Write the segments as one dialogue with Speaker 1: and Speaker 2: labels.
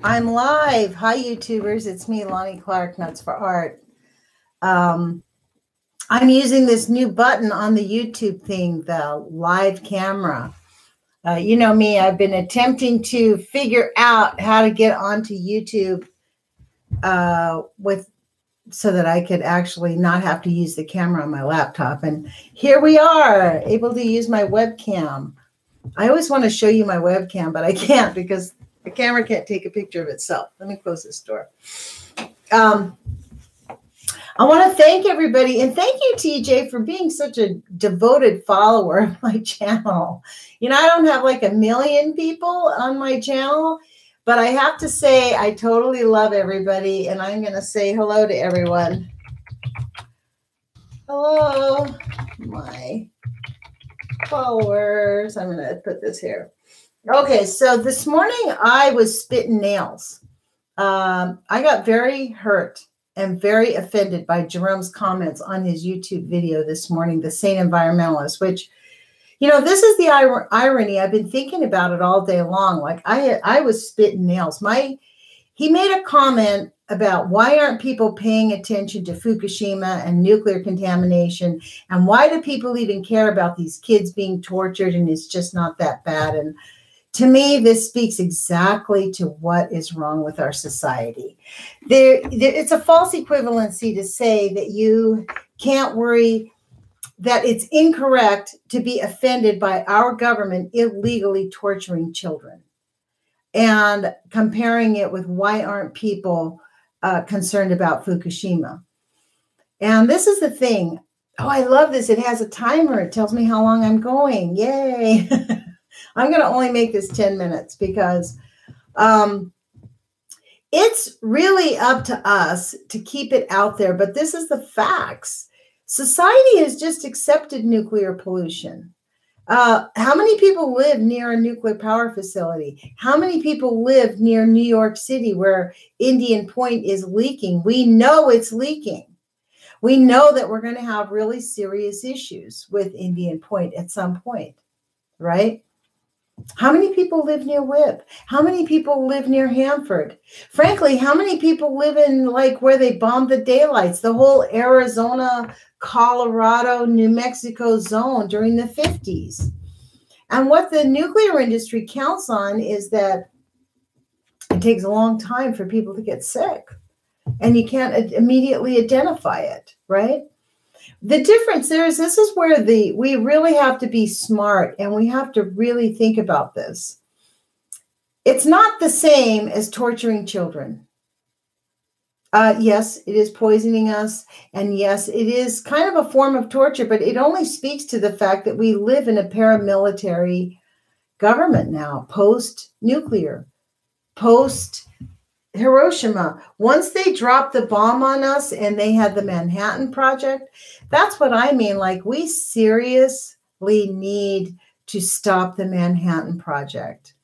Speaker 1: I'm live. Hi, YouTubers. It's me, Lonnie Clark, Nuts for Art. I'm using this new button on the YouTube thing, the live camera. You know me, I've been attempting to figure out how to get onto YouTube so that I could actually not have to use the camera on my laptop. And here we are, able to use my webcam. I always want to show you my webcam, but I can't because the camera can't take a picture of itself. Let me close this door. I want to thank everybody, and thank you, TJ, for being such a devoted follower of my channel. You know, I don't have like 1 million people on my channel, but I have to say I totally love everybody, and I'm going to say hello to everyone. Hello, my followers. I'm going to put this here. Okay, so this morning I was spitting nails. I got very hurt and very offended by Jerome's comments on his YouTube video this morning, The Sane Environmentalist, which, you know, this is the irony. I've been thinking about it all day long. Like I was spitting nails. He made a comment about why aren't people paying attention to Fukushima and nuclear contamination, and why do people even care about these kids being tortured, and it's just not that bad. And to me, this speaks exactly to what is wrong with our society. It's a false equivalency to say that you can't worry, that it's incorrect to be offended by our government illegally torturing children, and comparing it with why aren't people concerned about Fukushima. And this is the thing. Oh, I love this. It has a timer. It tells me how long I'm going. Yay. I'm going to only make this 10 minutes because it's really up to us to keep it out there. But this is the facts. Society has just accepted nuclear pollution. How many people live near a nuclear power facility? How many people live near New York City where Indian Point is leaking? We know it's leaking. We know that we're going to have really serious issues with Indian Point at some point, right? How many people live near WIP? How many people live near Hanford? Frankly, how many people live in like where they bombed the daylights, the whole Arizona, Colorado, New Mexico zone during the 50s? And what the nuclear industry counts on is that it takes a long time for people to get sick, and you can't immediately identify it, right? The difference there is this is where we really have to be smart, and we have to really think about this. It's not the same as torturing children. Yes, it is poisoning us. And yes, it is kind of a form of torture, but it only speaks to the fact that we live in a paramilitary government now, post-nuclear, post-Hiroshima. Once they dropped the bomb on us and they had the Manhattan Project, that's what I mean. Like, we seriously need to stop the Manhattan Project.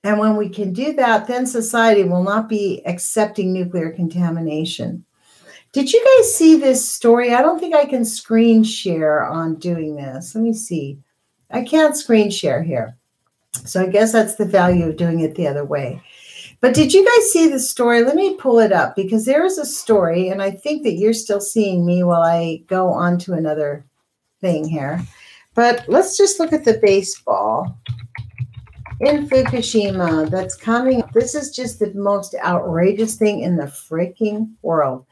Speaker 1: And when we can do that, then society will not be accepting nuclear contamination. Did you guys see this story? I don't think I can screen share on doing this. Let me see. I can't screen share here. So I guess that's the value of doing it the other way. But did you guys see the story? Let me pull it up because there is a story, and I think that you're still seeing me while I go on to another thing here. But let's just look at the baseball in Fukushima that's coming. This is just the most outrageous thing in the freaking world.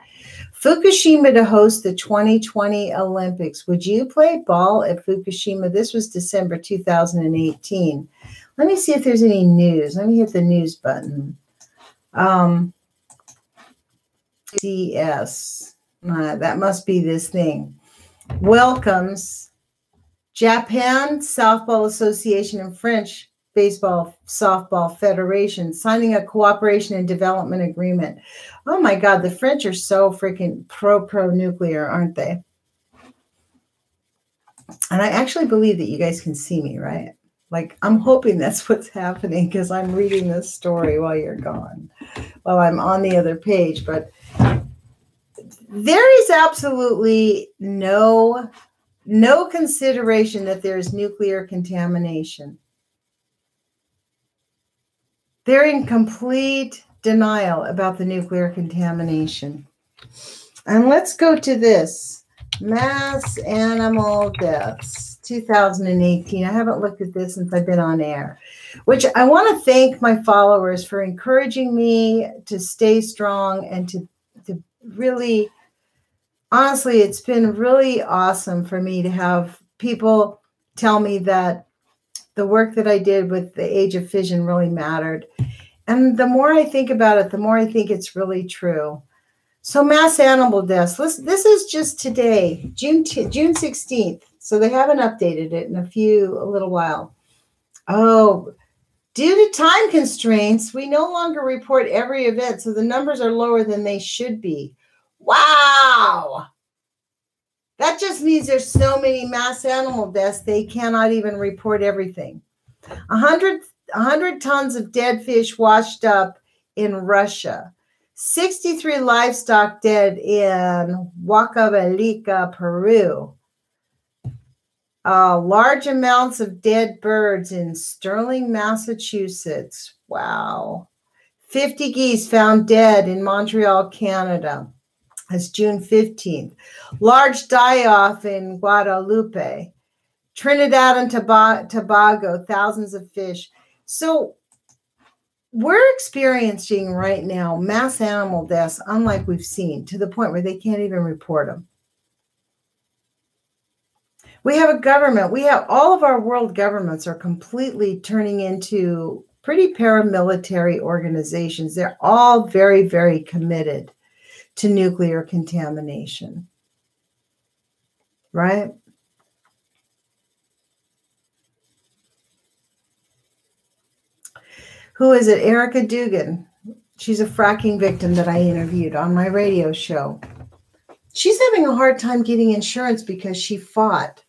Speaker 1: Fukushima to host the 2020 Olympics. Would you play ball at Fukushima? This was December 2018. Let me see if there's any news. Let me hit the news button. CS. That must be this thing. Welcomes Japan Softball Association and French Baseball Softball Federation signing a cooperation and development agreement. Oh my God, the French are so freaking pro-nuclear, aren't they? And I actually believe that you guys can see me, right? Like, I'm hoping that's what's happening because I'm reading this story while you're gone, while I'm on the other page. But there is absolutely no consideration that there's nuclear contamination. They're in complete denial about the nuclear contamination. And let's go to this. Mass animal deaths, 2018. I haven't looked at this since I've been on air, which I want to thank my followers for encouraging me to stay strong and to really, honestly, it's been really awesome for me to have people tell me that the work that I did with the Age of Fission really mattered. And the more I think about it, the more I think it's really true. So mass animal deaths. This is just today, June 16th. So they haven't updated it in a little while. Oh, due to time constraints, we no longer report every event, so the numbers are lower than they should be. Wow. That just means there's so many mass animal deaths, they cannot even report everything. 100 tons of dead fish washed up in Russia. 63 livestock dead in Huancavelica, Peru. Large amounts of dead birds in Sterling, Massachusetts. Wow. 50 geese found dead in Montreal, Canada. That's June 15th. Large die-off in Guadalupe. Trinidad and Tobago, thousands of fish. So we're experiencing right now mass animal deaths unlike we've seen, to the point where they can't even report them. We have a government. All of our world governments are completely turning into pretty paramilitary organizations. They're all very, very committed to nuclear contamination, right? Who is it? Erica Dugan. She's a fracking victim that I interviewed on my radio show. She's having a hard time getting insurance because she fought.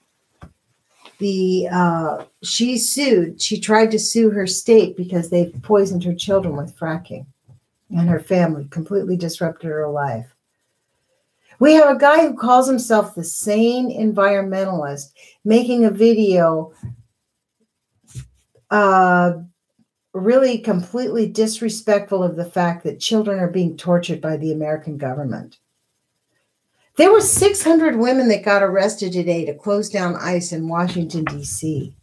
Speaker 1: She sued. She tried to sue her state because they poisoned her children with fracking, and her family completely disrupted her life. We have a guy who calls himself the sane environmentalist making a video really completely disrespectful of the fact that children are being tortured by the American government. There were 600 women that got arrested today to close down ICE in Washington, D.C.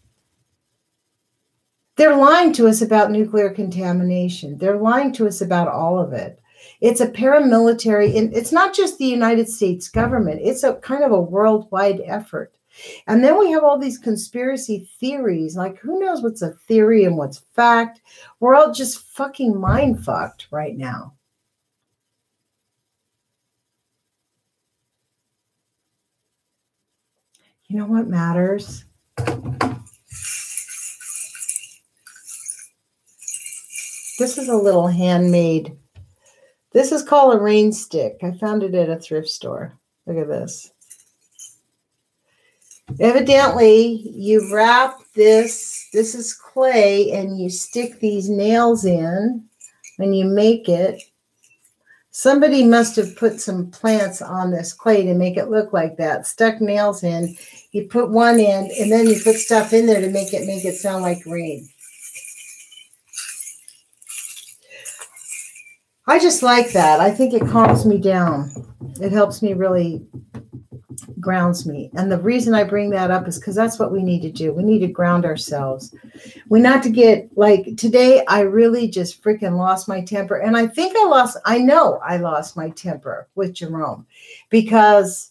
Speaker 1: They're lying to us about nuclear contamination. They're lying to us about all of it. It's a paramilitary, and it's not just the United States government. It's a kind of a worldwide effort. And then we have all these conspiracy theories, like who knows what's a theory and what's fact. We're all just fucking mind fucked right now. You know what matters? This is a little handmade. This is called a rain stick. I found it at a thrift store. Look at this. Evidently, you wrap this is clay, and you stick these nails in, and you make it. Somebody must have put some plants on this clay to make it look like that. Stuck nails in. You put one end, and then you put stuff in there to make it sound like rain. I just like that. I think it calms me down. It helps me, really grounds me. And the reason I bring that up is because that's what we need to do. We need to ground ourselves. We not to get like today, I really just freaking lost my temper. And I think I know I lost my temper with Jerome, because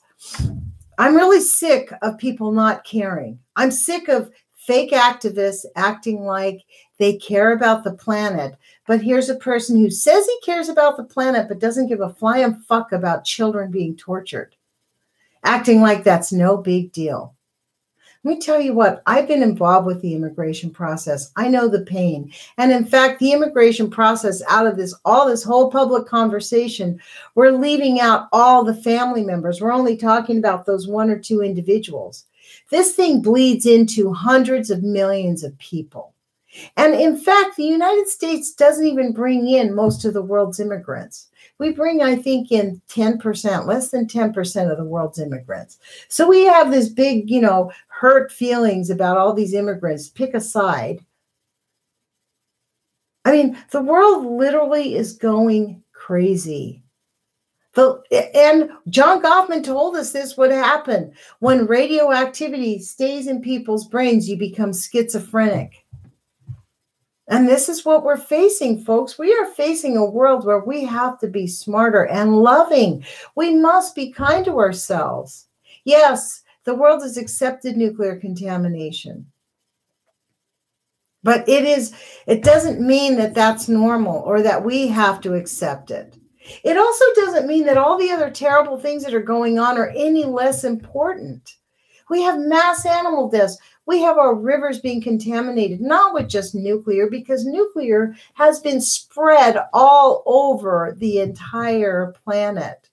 Speaker 1: I'm really sick of people not caring. I'm sick of fake activists acting like they care about the planet. But here's a person who says he cares about the planet, but doesn't give a flying fuck about children being tortured, acting like that's no big deal. Let me tell you what, I've been involved with the immigration process. I know the pain. And in fact, the immigration process, out of this whole public conversation, we're leaving out all the family members. We're only talking about those one or two individuals. This thing bleeds into hundreds of millions of people. And in fact, the United States doesn't even bring in most of the world's immigrants. We bring, I think, in 10%, less than 10% of the world's immigrants. So we have this big, hurt feelings about all these immigrants. Pick a side. I mean, the world literally is going crazy. And John Goffman told us this would happen. When radioactivity stays in people's brains, you become schizophrenic. And this is what we're facing, folks. We are facing a world where we have to be smarter and loving. We must be kind to ourselves. Yes, the world has accepted nuclear contamination. But it doesn't mean that that's normal or that we have to accept it. It also doesn't mean that all the other terrible things that are going on are any less important. We have mass animal deaths. We have our rivers being contaminated, not with just nuclear, because nuclear has been spread all over the entire planet.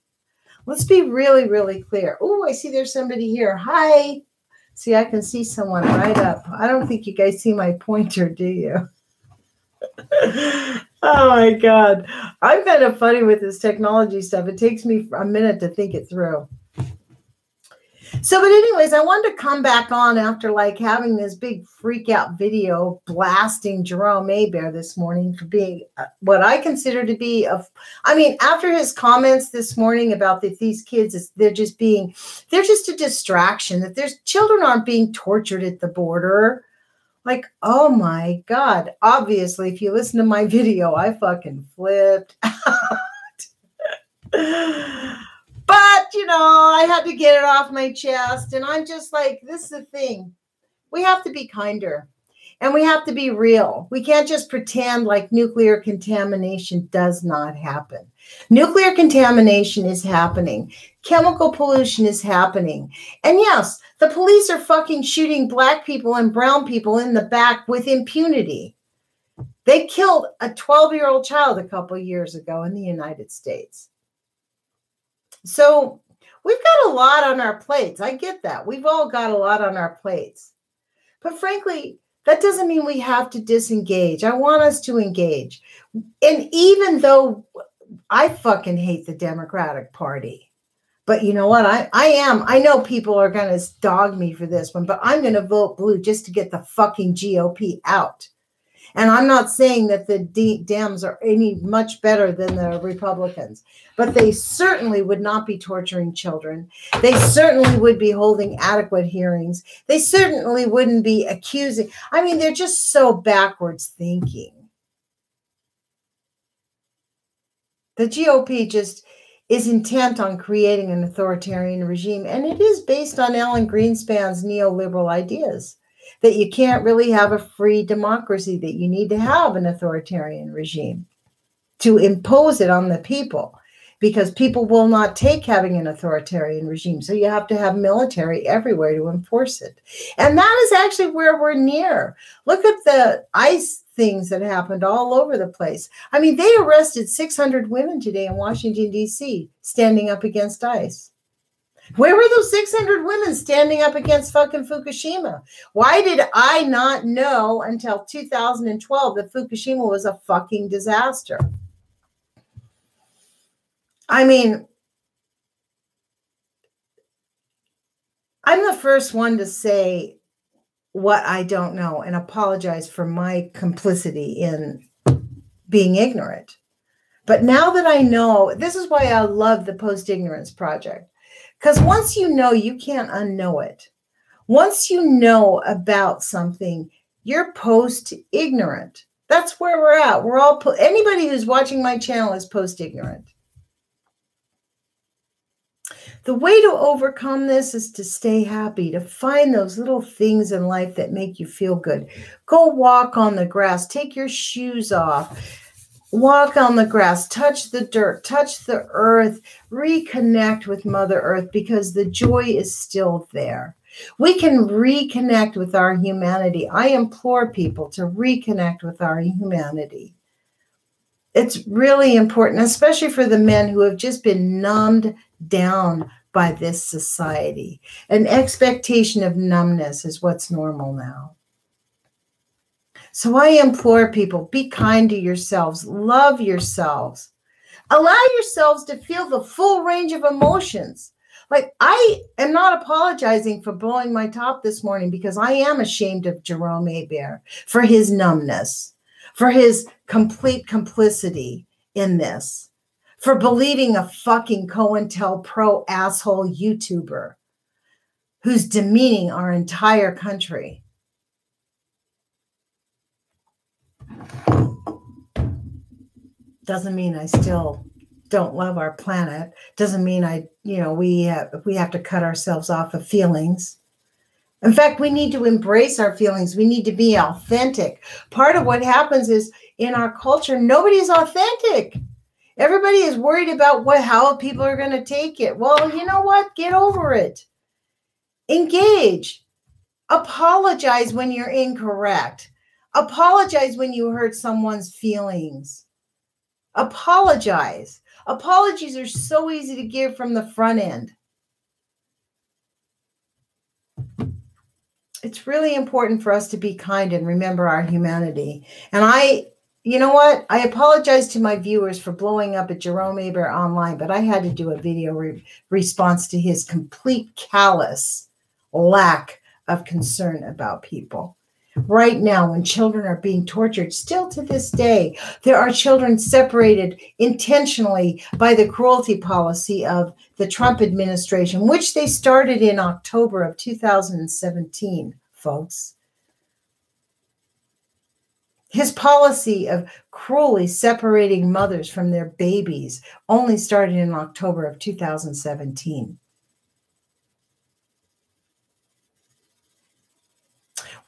Speaker 1: Let's be really, really clear. Oh, I see there's somebody here. Hi. See, I can see someone right up. I don't think you guys see my pointer, do you? Oh my God. I'm kind of funny with this technology stuff. It takes me a minute to think it through. So, but anyways, I wanted to come back on after like having this big freak out video blasting Jerome Maybear this morning for being what I consider to be after his comments this morning about that these kids, they're just a distraction, that there's children aren't being tortured at the border. Like, oh my God. Obviously, if you listen to my video, I fucking flipped out. But, I had to get it off my chest. And I'm just like, this is the thing. We have to be kinder. And we have to be real. We can't just pretend like nuclear contamination does not happen. Nuclear contamination is happening. Chemical pollution is happening. And yes, the police are fucking shooting black people and brown people in the back with impunity. They killed a 12-year-old child a couple years ago in the United States. So we've got a lot on our plates. I get that. We've all got a lot on our plates. But frankly, that doesn't mean we have to disengage. I want us to engage. And even though I fucking hate the Democratic Party, but you know what? I know people are going to dog me for this one, but I'm going to vote blue just to get the fucking GOP out. And I'm not saying that the Dems are any much better than the Republicans, but they certainly would not be torturing children. They certainly would be holding adequate hearings. They certainly wouldn't be accusing. I mean, they're just so backwards thinking. The GOP just is intent on creating an authoritarian regime, and it is based on Alan Greenspan's neoliberal ideas. That you can't really have a free democracy, that you need to have an authoritarian regime to impose it on the people, because people will not take having an authoritarian regime. So you have to have military everywhere to enforce it. And that is actually where we're near. Look at the ICE things that happened all over the place. I mean, they arrested 600 women today in Washington, D.C., standing up against ICE. Where were those 600 women standing up against fucking Fukushima? Why did I not know until 2012 that Fukushima was a fucking disaster? I mean, I'm the first one to say what I don't know and apologize for my complicity in being ignorant. But now that I know, this is why I love the Post-Ignorance Project. Because once you know, you can't unknow it. Once you know about something, you're post-ignorant. That's where we're at. We're all, anybody who's watching my channel is post-ignorant. The way to overcome this is to stay happy, to find those little things in life that make you feel good. Go walk on the grass. Take your shoes off. Walk on the grass, touch the dirt, touch the earth, reconnect with Mother Earth, because the joy is still there. We can reconnect with our humanity. I implore people to reconnect with our humanity. It's really important, especially for the men who have just been numbed down by this society. An expectation of numbness is what's normal now. So I implore people, be kind to yourselves, love yourselves, allow yourselves to feel the full range of emotions. Like, I am not apologizing for blowing my top this morning, because I am ashamed of Jerome Maybear for his numbness, for his complete complicity in this, for believing a fucking COINTELPRO asshole YouTuber who's demeaning our entire country. Doesn't mean I still don't love our planet. Doesn't mean we have to cut ourselves off of feelings. In fact, we need to embrace our feelings. We need to be authentic. Part of what happens is in our culture, nobody's authentic. Everybody is worried about how people are going to take it. Well, you know what? Get over it. Engage. Apologize when you're incorrect. Apologize when you hurt someone's feelings. Apologize. Apologies are so easy to give from the front end. It's really important for us to be kind and remember our humanity. And you know what? I apologize to my viewers for blowing up at Jerome Aber online, but I had to do a video response to his complete callous lack of concern about people. Right now, when children are being tortured, still to this day, there are children separated intentionally by the cruelty policy of the Trump administration, which they started in October of 2017, folks. His policy of cruelly separating mothers from their babies only started in October of 2017.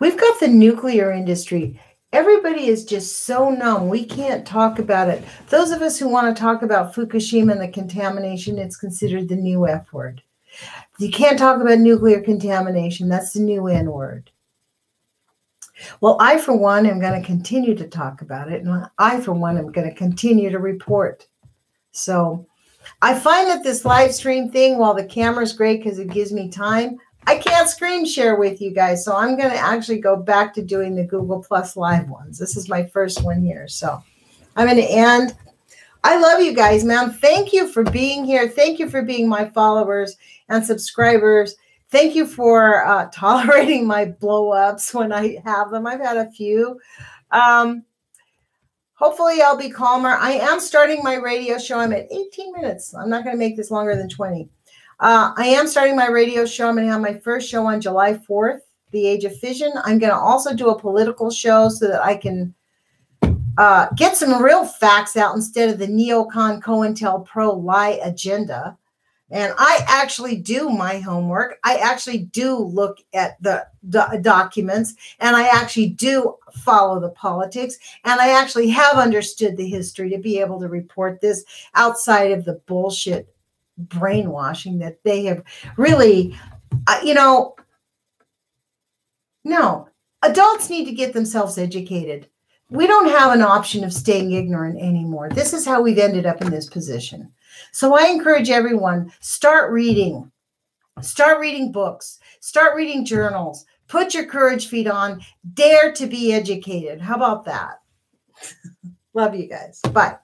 Speaker 1: We've got the nuclear industry. Everybody is just so numb. We can't talk about it. Those of us who want to talk about Fukushima and the contamination, it's considered the new F word. You can't talk about nuclear contamination. That's the new N word. Well, I, for one, am going to continue to talk about it. And I, for one, am going to continue to report. So I find that this live stream thing, while the camera's great because it gives me time, I can't screen share with you guys. So I'm going to actually go back to doing the Google Plus Live ones. This is my first one here. So I'm going to end. I love you guys, man. Thank you for being here. Thank you for being my followers and subscribers. Thank you for tolerating my blow-ups when I have them. I've had a few. Hopefully I'll be calmer. I am starting my radio show. I'm at 18 minutes. I'm not going to make this longer than 20. I am starting my radio show. I'm going to have my first show on July 4th, The Age of Fission. I'm going to also do a political show so that I can get some real facts out instead of the neocon COINTELPRO lie agenda. And I actually do my homework. I actually do look at the documents, and I actually do follow the politics, and I actually have understood the history to be able to report this outside of the bullshit brainwashing that they have really, no, adults need to get themselves educated. We don't have an option of staying ignorant anymore. This is how we've ended up in this position. So I encourage everyone, start reading books, start reading journals, put your courage feet on, dare to be educated. How about that? Love you guys. Bye.